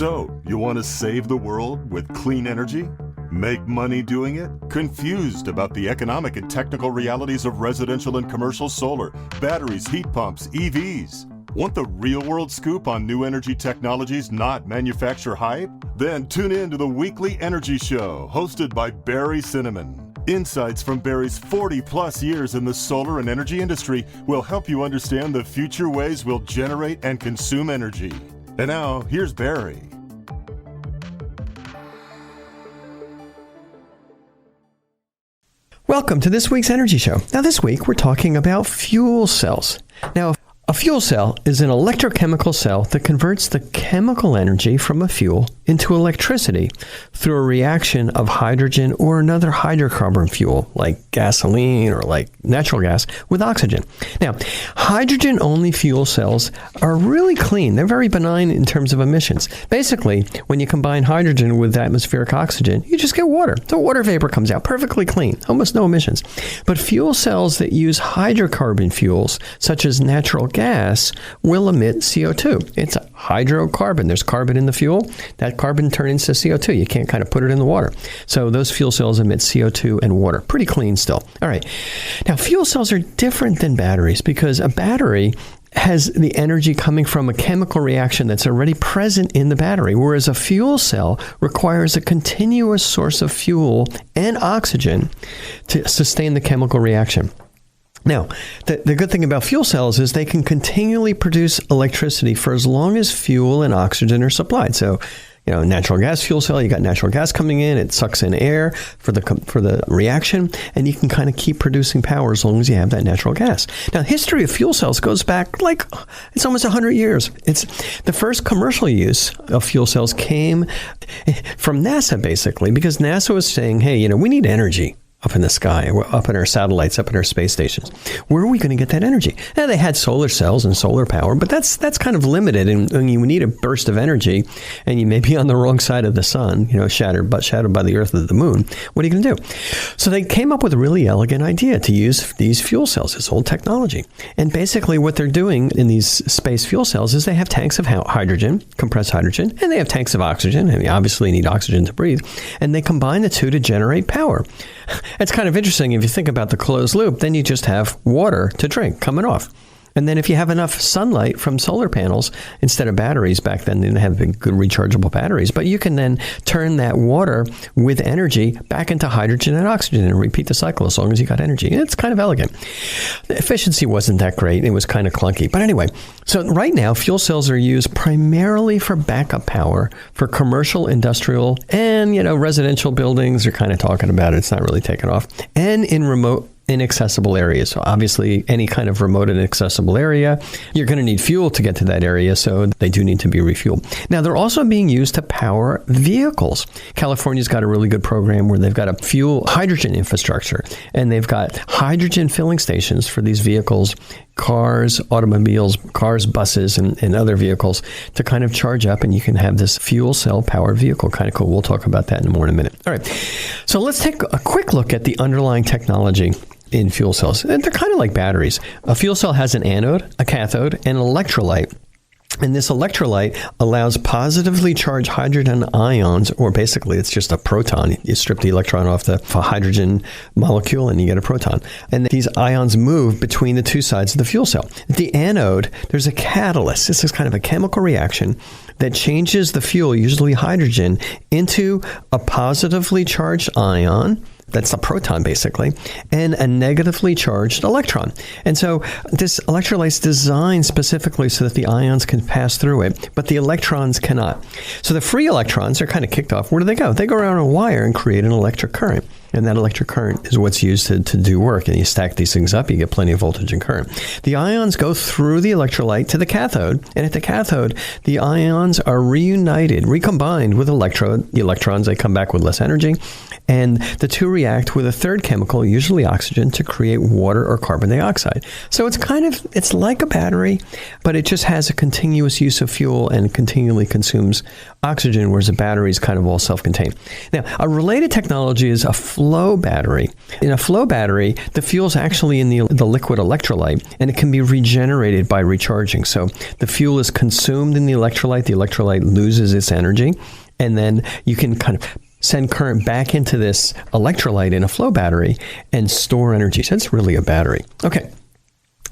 So, you want to save the world with clean energy? Make money doing it? Confused about the economic and technical realities of residential and commercial solar, batteries, heat pumps, EVs? Want the real-world scoop on new energy technologies, not manufacturer hype? Then tune in to the Weekly Energy Show, hosted by Barry Cinnamon. Insights from Barry's 40-plus years in the solar and energy industry will help you understand the future ways we'll generate and consume energy. And now, here's Barry. Welcome to this week's Energy Show. Now, this week we're talking about fuel cells. Now, a fuel cell is an electrochemical cell that converts the chemical energy from a fuel into electricity through a reaction of hydrogen or another hydrocarbon fuel, like gasoline or like natural gas, with oxygen. Now, hydrogen-only fuel cells are really clean. They're very benign in terms of emissions. Basically, when you combine hydrogen with atmospheric oxygen, you just get water. The water vapor comes out perfectly clean, almost no emissions. But fuel cells that use hydrocarbon fuels, such as natural gas, will emit CO2. It's a hydrocarbon. There's carbon in the fuel. That carbon turns into CO2. You can't kind of put it in the water. So those fuel cells emit CO2 and water. Pretty clean still. All right. Now, fuel cells are different than batteries because a battery has the energy coming from a chemical reaction that's already present in the battery, whereas a fuel cell requires a continuous source of fuel and oxygen to sustain the chemical reaction. Now, the good thing about fuel cells is they can continually produce electricity for as long as fuel and oxygen are supplied. So, natural gas fuel cell, you got natural gas coming in, it sucks in air for the reaction, and you can kind of keep producing power as long as you have that natural gas. Now, the history of fuel cells goes back it's almost 100 years. It's the first commercial use of fuel cells came from NASA, basically, because NASA was saying, hey, we need energy up in the sky, up in our satellites, up in our space stations. Where are we going to get that energy? Now, they had solar cells and solar power, but that's kind of limited. And you need a burst of energy, and you may be on the wrong side of the sun, shadowed by the Earth or the moon. What are you going to do? So they came up with a really elegant idea to use these fuel cells, this old technology. And basically what they're doing in these space fuel cells is they have tanks of hydrogen, compressed hydrogen, and they have tanks of oxygen. And you obviously need oxygen to breathe. And they combine the two to generate power. It's kind of interesting if you think about the closed loop, then you just have water to drink coming off. And then if you have enough sunlight from solar panels, instead of batteries, back then they didn't have good rechargeable batteries, but you can then turn that water with energy back into hydrogen and oxygen and repeat the cycle as long as you got energy. And it's kind of elegant. The efficiency wasn't that great. It was kind of clunky. But anyway, so right now, fuel cells are used primarily for backup power for commercial, industrial, and, residential buildings are kind of talking about it. It's not really taken off. And in remote inaccessible areas. So obviously, any kind of remote and inaccessible area, you're going to need fuel to get to that area, so they do need to be refueled. Now, they're also being used to power vehicles. California's got a really good program where they've got a fuel hydrogen infrastructure, and they've got hydrogen filling stations for these vehicles, cars, automobiles, buses, and other vehicles to kind of charge up, and you can have this fuel cell powered vehicle. Kind of cool. We'll talk about that in more in a minute. All right. So let's take a quick look at the underlying technology in fuel cells. And they're kind of like batteries. A fuel cell has an anode, a cathode, and an electrolyte. And this electrolyte allows positively charged hydrogen ions, or basically it's just a proton. You strip the electron off the hydrogen molecule and you get a proton. And these ions move between the two sides of the fuel cell. At the anode, there's a catalyst. This is kind of a chemical reaction that changes the fuel, usually hydrogen, into a positively charged ion. That's a proton, basically, and a negatively charged electron. And so this electrolyte's designed specifically so that the ions can pass through it, but the electrons cannot. So the free electrons are kind of kicked off. Where do they go? They go around a wire and create an electric current. And that electric current is what's used to do work. And you stack these things up, you get plenty of voltage and current. The ions go through the electrolyte to the cathode. And at the cathode, the ions are reunited, recombined with electrode. The electrons, they come back with less energy. And the two react with a third chemical, usually oxygen, to create water or carbon dioxide. So it's like a battery, but it just has a continuous use of fuel and continually consumes oxygen, whereas a battery is kind of all self-contained. Now, a related technology is a flow battery. In a flow battery, the fuel's actually in the liquid electrolyte, and it can be regenerated by recharging. So the fuel is consumed in the electrolyte loses its energy, and then you can kind of send current back into this electrolyte in a flow battery and store energy. So it's really a battery. Okay.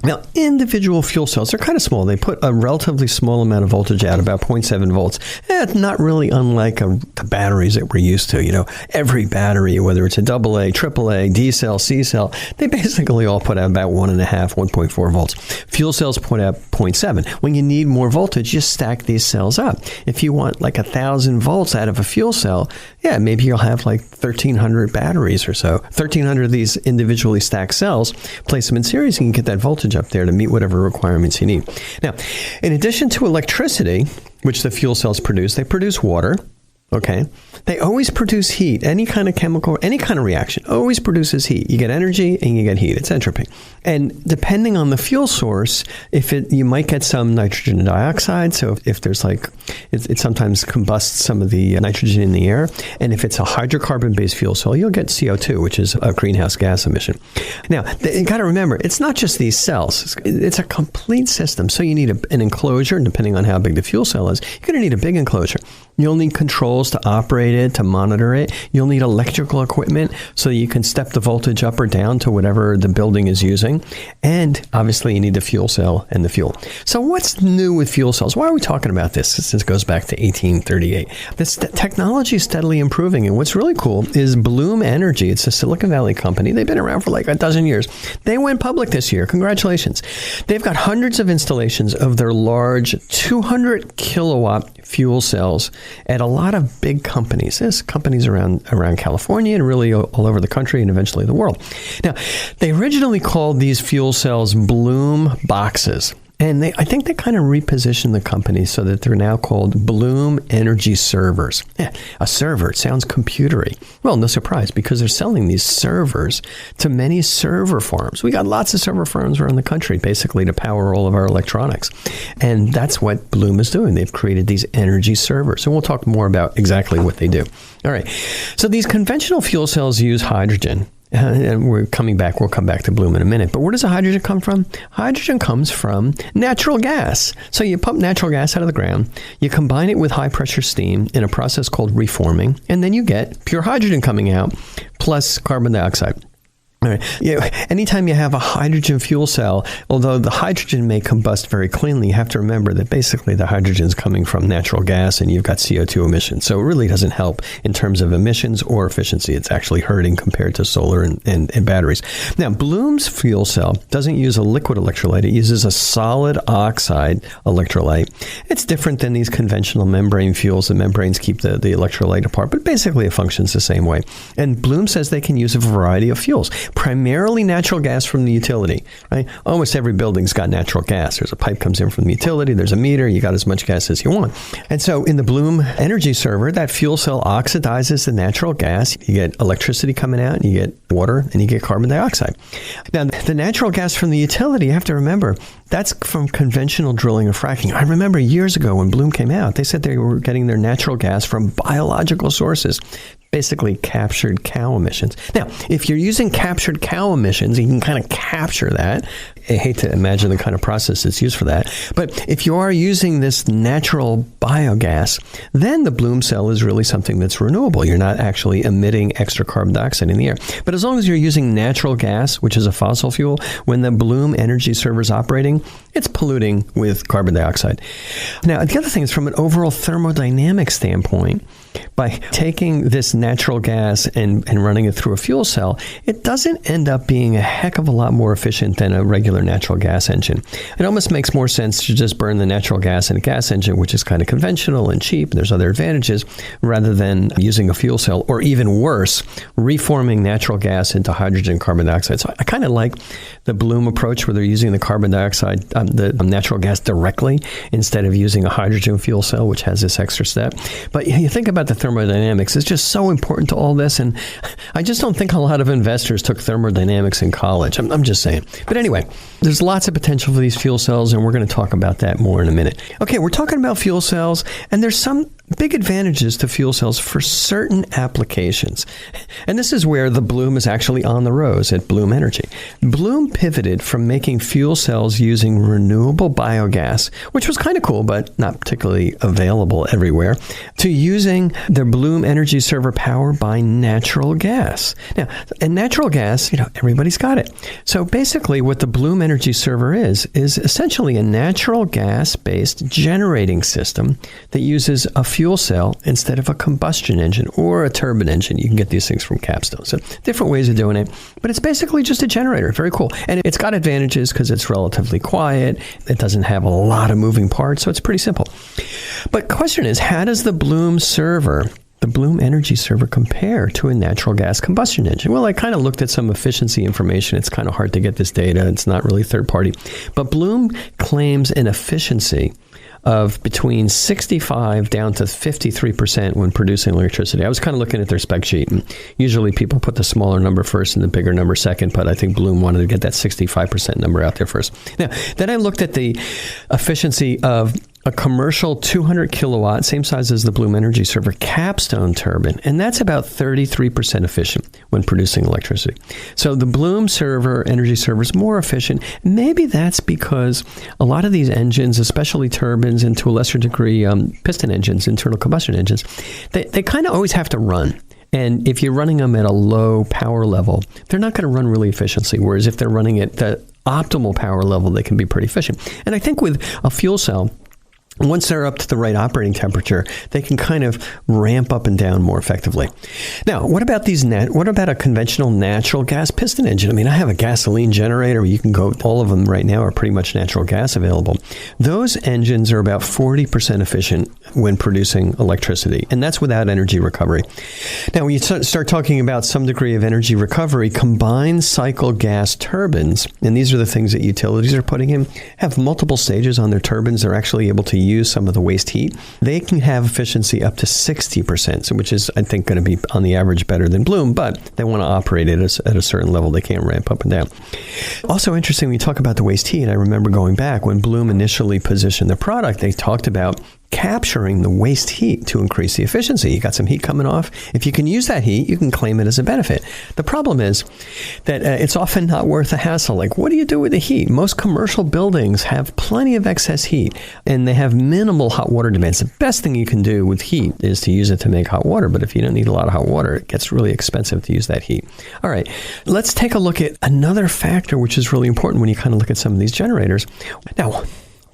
Now, individual fuel cells, they're kind of small. They put a relatively small amount of voltage out, about 0.7 volts. It's not really unlike the batteries that we're used to. You know, every battery, whether it's a AA, AAA, D cell, C cell, they basically all put out about 1.5, 1.4 volts. Fuel cells put out 0.7. When you need more voltage, you stack these cells up. If you want like 1,000 volts out of a fuel cell, yeah, maybe you'll have like 1,300 batteries or so. 1,300 of these individually stacked cells, place them in series, and you can get that voltage up there to meet whatever requirements you need. Now, in addition to electricity, which the fuel cells produce, they produce water. Okay. They always produce heat. Any kind of chemical, any kind of reaction always produces heat. You get energy and you get heat. It's entropy. And depending on the fuel source, you might get some nitrogen dioxide. So if there's it sometimes combusts some of the nitrogen in the air. And if it's a hydrocarbon-based fuel cell, you'll get CO2, which is a greenhouse gas emission. Now, you got to remember, it's not just these cells. It's a complete system. So you need an enclosure, and depending on how big the fuel cell is, you're going to need a big enclosure. You'll need controls to operate it, to monitor it. You'll need electrical equipment so you can step the voltage up or down to whatever the building is using. And obviously, you need the fuel cell and the fuel. So what's new with fuel cells? Why are we talking about this? This goes back to 1838. This technology is steadily improving. And what's really cool is Bloom Energy. It's a Silicon Valley company. They've been around for like a dozen years. They went public this year. Congratulations. They've got hundreds of installations of their large 200 kilowatt fuel cells at a lot of big companies. There's companies around California and really all over the country and eventually the world. Now, they originally called these fuel cells Bloom boxes. And I think they kind of repositioned the company so that they're now called Bloom Energy Servers. Yeah, a server, it sounds computery. Well, no surprise, because they're selling these servers to many server farms. We got lots of server farms around the country, basically to power all of our electronics. And that's what Bloom is doing. They've created these energy servers. And we'll talk more about exactly what they do. All right. So these conventional fuel cells use hydrogen. And we'll come back to Bloom in a minute. But where does the hydrogen come from? Hydrogen comes from natural gas. So you pump natural gas out of the ground, you combine it with high pressure steam in a process called reforming, and then you get pure hydrogen coming out plus carbon dioxide. All right. Anytime you have a hydrogen fuel cell, although the hydrogen may combust very cleanly, you have to remember that basically the hydrogen is coming from natural gas and you've got CO2 emissions. So it really doesn't help in terms of emissions or efficiency. It's actually hurting compared to solar and batteries. Now, Bloom's fuel cell doesn't use a liquid electrolyte. It uses a solid oxide electrolyte. It's different than these conventional membrane fuels. The membranes keep the electrolyte apart, but basically it functions the same way. And Bloom says they can use a variety of fuels. Primarily natural gas from the utility, right? Almost every building's got natural gas. There's a pipe comes in from the utility. There's a meter. You got as much gas as you want. And so in the Bloom Energy Server, that fuel cell oxidizes the natural gas. You get electricity coming out, and you get water, and you get carbon dioxide. Now, the natural gas from the utility, you have to remember, that's from conventional drilling and fracking. I remember years ago when Bloom came out, they said they were getting their natural gas from biological sources, basically captured cow emissions. Now, if you're using captured cow emissions, you can kind of capture that. I hate to imagine the kind of process that's used for that. But if you are using this natural biogas, then the Bloom cell is really something that's renewable. You're not actually emitting extra carbon dioxide in the air. But as long as you're using natural gas, which is a fossil fuel, when the Bloom Energy Server is operating, it's polluting with carbon dioxide. Now, the other thing is from an overall thermodynamic standpoint, by taking this natural gas and running it through a fuel cell, it doesn't end up being a heck of a lot more efficient than a regular natural gas engine. It almost makes more sense to just burn the natural gas in a gas engine, which is kind of conventional and cheap, and there's other advantages, rather than using a fuel cell, or even worse, reforming natural gas into hydrogen carbon dioxide. So I kind of like the Bloom approach where they're using the carbon dioxide, the natural gas directly, instead of using a hydrogen fuel cell, which has this extra step. But you think about the thermodynamics. It's just so important to all this, and I just don't think a lot of investors took thermodynamics in college. I'm just saying. But anyway, there's lots of potential for these fuel cells, and we're going to talk about that more in a minute. Okay, we're talking about fuel cells, and there's some big advantages to fuel cells for certain applications. And this is where the Bloom is actually on the rose at Bloom Energy. Bloom pivoted from making fuel cells using renewable biogas, which was kind of cool, but not particularly available everywhere, to using their Bloom Energy Server power by natural gas. Now, and natural gas, everybody's got it. So basically what the Bloom Energy Server is essentially a natural gas-based generating system that uses a fuel cell instead of a combustion engine or a turbine engine. You can get these things from Capstone. So different ways of doing it, but it's basically just a generator. Very cool. And it's got advantages because it's relatively quiet. It doesn't have a lot of moving parts, so it's pretty simple. But the question is, how does the Bloom server, the Bloom Energy Server, compare to a natural gas combustion engine? Well, I kind of looked at some efficiency information. It's kind of hard to get this data. It's not really third party. But Bloom claims an efficiency of between 65 down to 53% when producing electricity. I was kind of looking at their spec sheet, and usually people put the smaller number first and the bigger number second, but I think Bloom wanted to get that 65% number out there first. Now, then I looked at the efficiency of a commercial 200 kilowatt, same size as the Bloom Energy Server, Capstone turbine, and that's about 33% efficient when producing electricity. So the Bloom Energy Server is more efficient. Maybe that's because a lot of these engines, especially turbines and to a lesser degree piston engines, internal combustion engines, they kind of always have to run. And if you're running them at a low power level, they're not going to run really efficiently, whereas if they're running at the optimal power level, they can be pretty efficient. And I think with a fuel cell, once they're up to the right operating temperature, they can kind of ramp up and down more effectively. Now, what about a conventional natural gas piston engine? I mean, I have a gasoline generator. You can go, all of them right now are pretty much natural gas available. Those engines are about 40% efficient when producing electricity, and that's without energy recovery. Now, when you start talking about some degree of energy recovery, combined cycle gas turbines, and these are the things that utilities are putting in, have multiple stages on their turbines. They're actually able to use some of the waste heat. They can have efficiency up to 60%, which is, I think, going to be on the average better than Bloom, but they want to operate it at a certain level. They can't ramp up and down. Also interesting, when you talk about the waste heat, I remember going back when Bloom initially positioned the product, they talked about capturing the waste heat to increase the efficiency. You got some heat coming off. If you can use that heat, you can claim it as a benefit. The problem is that it's often not worth the hassle. Like, what do you do with the heat? Most commercial buildings have plenty of excess heat, and they have minimal hot water demands. The best thing you can do with heat is to use it to make hot water, but if you don't need a lot of hot water, it gets really expensive to use that heat. All right, let's take a look at another factor which is really important when you kind of look at some of these generators. Now,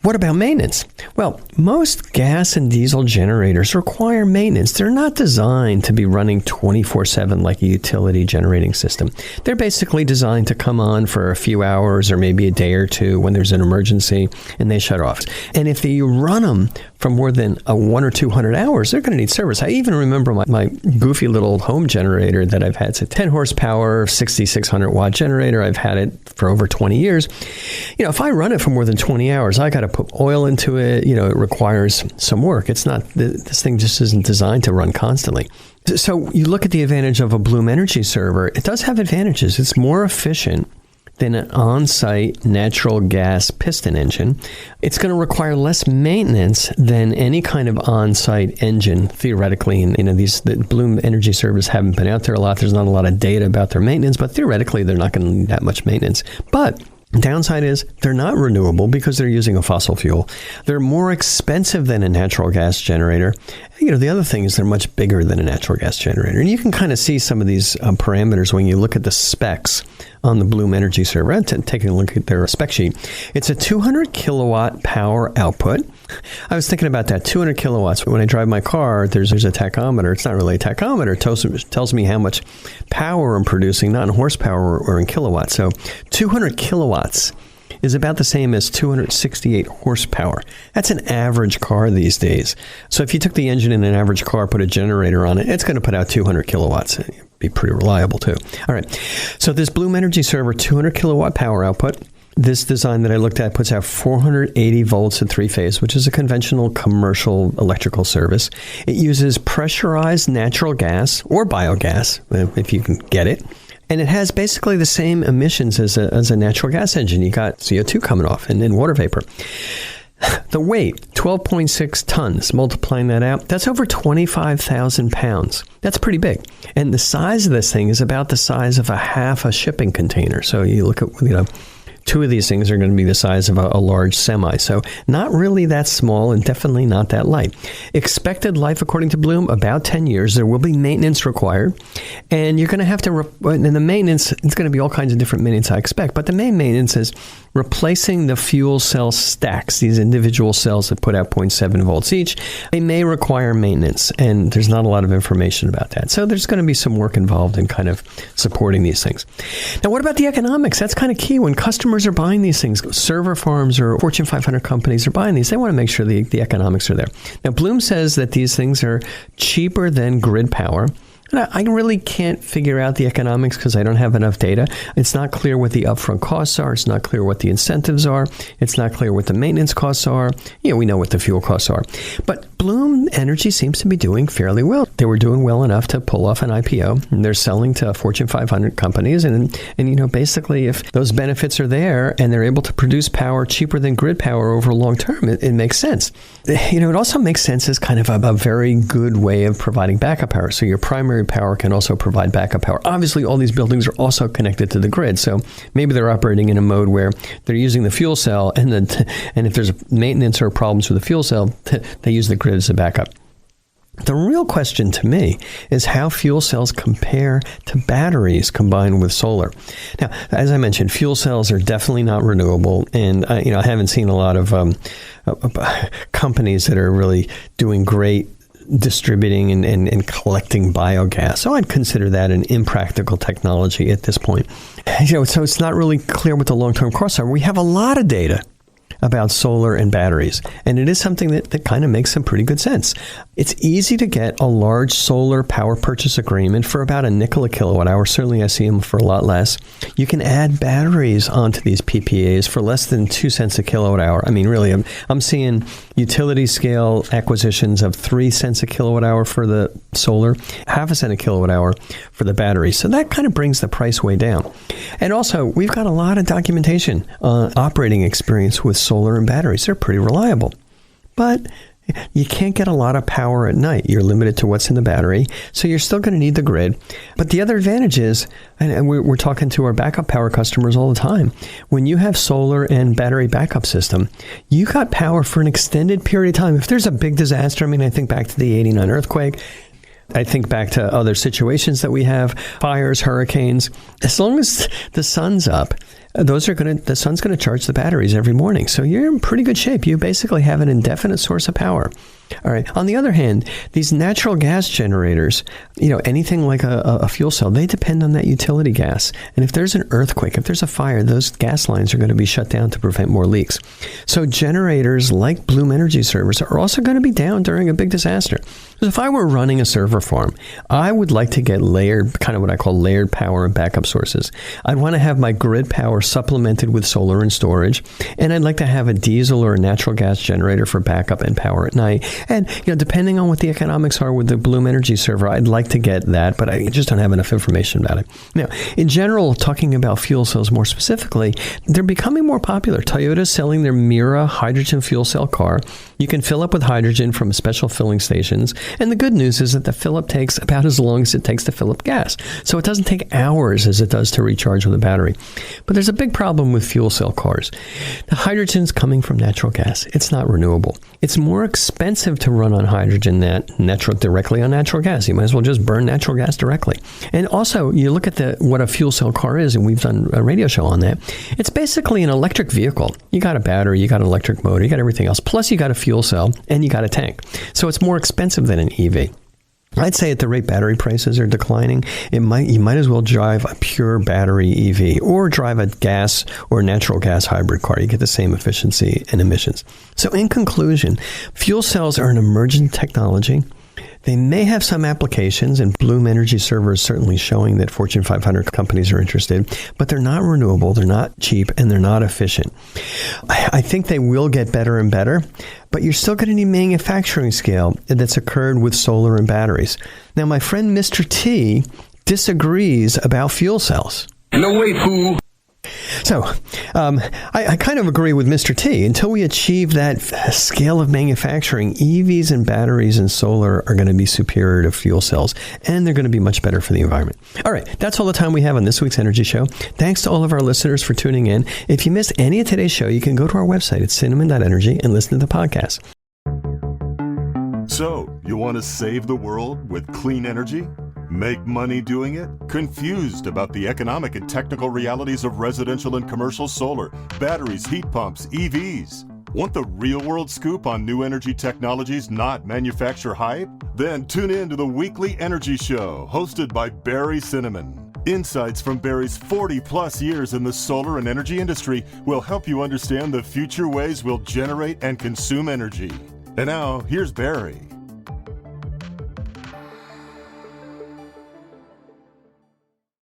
what about maintenance? Well, most gas and diesel generators require maintenance. They're not designed to be running 24/7 like a utility generating system. They're basically designed to come on for a few hours or maybe a day or two when there's an emergency and they shut off. And if you run them for more than 100 or 200 hours, they're going to need service. I even remember my goofy little home generator that I've had. It's a 10 horsepower, 6,600 watt generator. I've had it for over 20 years. If I run it for more than 20 hours, I got to put oil into it. It requires some work. It's not, this thing just isn't designed to run constantly. So you look at the advantage of a Bloom Energy Server. It does have advantages. It's more efficient than an on-site natural gas piston engine. It's going to require less maintenance than any kind of on-site engine, theoretically. And the Bloom Energy Servers haven't been out there a lot. There's not a lot of data about their maintenance, but theoretically, they're not going to need that much maintenance. But downside is they're not renewable because they're using a fossil fuel. They're more expensive than a natural gas generator. The other thing is they're much bigger than a natural gas generator. And you can kind of see some of these parameters when you look at the specs on the Bloom Energy Server. And taking a look at their spec sheet. It's a 200 kilowatt power output. I was thinking about that, 200 kilowatts. When I drive my car, there's a tachometer. It's not really a tachometer. It tells me how much power I'm producing, not in horsepower or in kilowatts. So 200 kilowatts is about the same as 268 horsepower. That's an average car these days. So if you took the engine in an average car, put a generator on it, it's going to put out 200 kilowatts. It'd be pretty reliable too. All right. So this Bloom Energy Server, 200 kilowatt power output. This design that I looked at puts out 480 volts at three-phase, which is a conventional commercial electrical service. It uses pressurized natural gas or biogas, if you can get it. And it has basically the same emissions as a natural gas engine. You got CO2 coming off and then water vapor. The weight, 12.6 tons. Multiplying that out, that's over 25,000 pounds. That's pretty big. And the size of this thing is about the size of half a shipping container. So you look at, two of these things are going to be the size of a large semi. So not really that small and definitely not that light. Expected life, according to Bloom, about 10 years. There will be maintenance required. And you're going to have to, and the maintenance, it's going to be all kinds of different maintenance I expect. But the main maintenance is replacing the fuel cell stacks, these individual cells that put out 0.7 volts each. They may require maintenance, and there's not a lot of information about that. So there's going to be some work involved in kind of supporting these things. Now, what about the economics? That's kind of key. When customers are buying these things, server farms or Fortune 500 companies are buying these, they want to make sure the economics are there. Now, Bloom says that these things are cheaper than grid power. And I really can't figure out the economics because I don't have enough data. It's not clear what the upfront costs are. It's not clear what the incentives are. It's not clear what the maintenance costs are. We know what the fuel costs are. But Bloom Energy seems to be doing fairly well. They were doing well enough to pull off an IPO, and they're selling to Fortune 500 companies. And basically, if those benefits are there and they're able to produce power cheaper than grid power over long term, it makes sense. It also makes sense as kind of a very good way of providing backup power. So your primary power can also provide backup power. Obviously, all these buildings are also connected to the grid, so maybe they're operating in a mode where they're using the fuel cell, and if there's maintenance or problems with the fuel cell, they use the grid as a backup. The real question to me is how fuel cells compare to batteries combined with solar. Now, as I mentioned, fuel cells are definitely not renewable, and I haven't seen a lot of companies that are really doing great distributing and collecting biogas. So I'd consider that an impractical technology at this point. So it's not really clear what the long-term costs are. We have a lot of data about solar and batteries, and it is something that kind of makes some pretty good sense. It's easy to get a large solar power purchase agreement for about $0.05 a kilowatt hour. Certainly I see them for a lot less. You can add batteries onto these PPAs for less than 2 cents a kilowatt hour. I mean, really, I'm seeing utility scale acquisitions of 3 cents a kilowatt hour for the solar, 0.5 cent a kilowatt hour for the battery. So that kind of brings the price way down. And also, we've got a lot of documentation on operating experience with solar and batteries. They're pretty reliable. But you can't get a lot of power at night. You're limited to what's in the battery, so you're still going to need the grid. But the other advantage is, and we're talking to our backup power customers all the time, when you have solar and battery backup system, you got power for an extended period of time. If there's a big disaster, I think back to the 89 earthquake, I think back to other situations that we have, fires, hurricanes. As long as the sun's up, the sun's going to charge the batteries every morning. So you're in pretty good shape. You basically have an indefinite source of power. All right. On the other hand, these natural gas generators, anything like a fuel cell, they depend on that utility gas. And if there's an earthquake, if there's a fire, those gas lines are going to be shut down to prevent more leaks. So generators like Bloom Energy servers are also going to be down during a big disaster. So if I were running a server farm, I would like to get kind of what I call layered power and backup sources. I'd want to have my grid power supplemented with solar and storage. And I'd like to have a diesel or a natural gas generator for backup and power at night. And, depending on what the economics are with the Bloom Energy server, I'd like to get that, but I just don't have enough information about it. Now, in general, talking about fuel cells more specifically, they're becoming more popular. Toyota's selling their Mira hydrogen fuel cell car. You can fill up with hydrogen from special filling stations. And the good news is that the fill-up takes about as long as it takes to fill up gas. So it doesn't take hours as it does to recharge with a battery. But there's a big problem with fuel cell cars. The hydrogen's coming from natural gas. It's not renewable. It's more expensive to run on hydrogen than directly on natural gas. You might as well just burn natural gas directly. And also, you look at what a fuel cell car is, and we've done a radio show on that. It's basically an electric vehicle. You got a battery, you got an electric motor, you got everything else. Plus, you got a fuel cell, and you got a tank. So it's more expensive than an EV. I'd say at the rate battery prices are declining, you might as well drive a pure battery EV or drive a gas or natural gas hybrid car. You get the same efficiency and emissions. So in conclusion, fuel cells are an emerging technology. They may have some applications, and Bloom Energy server is certainly showing that Fortune 500 companies are interested, but they're not renewable, they're not cheap, and they're not efficient. I think they will get better and better, but you're still going to need manufacturing scale that's occurred with solar and batteries. Now, my friend Mr. T disagrees about fuel cells. No way, fool. So, I kind of agree with Mr. T. Until we achieve that scale of manufacturing, EVs and batteries and solar are going to be superior to fuel cells, and they're going to be much better for the environment. All right, that's all the time we have on this week's Energy Show. Thanks to all of our listeners for tuning in. If you missed any of today's show, you can go to our website at cinnamon.energy and listen to the podcast. So, you want to save the world with clean energy? Make money doing it? Confused about the economic and technical realities of residential and commercial solar, batteries, heat pumps, EVs? Want the real-world scoop on new energy technologies, not manufacture hype? Then tune in to the Weekly Energy Show, hosted by Barry Cinnamon. Insights from Barry's 40-plus years in the solar and energy industry will help you understand the future ways we'll generate and consume energy. And now, here's Barry.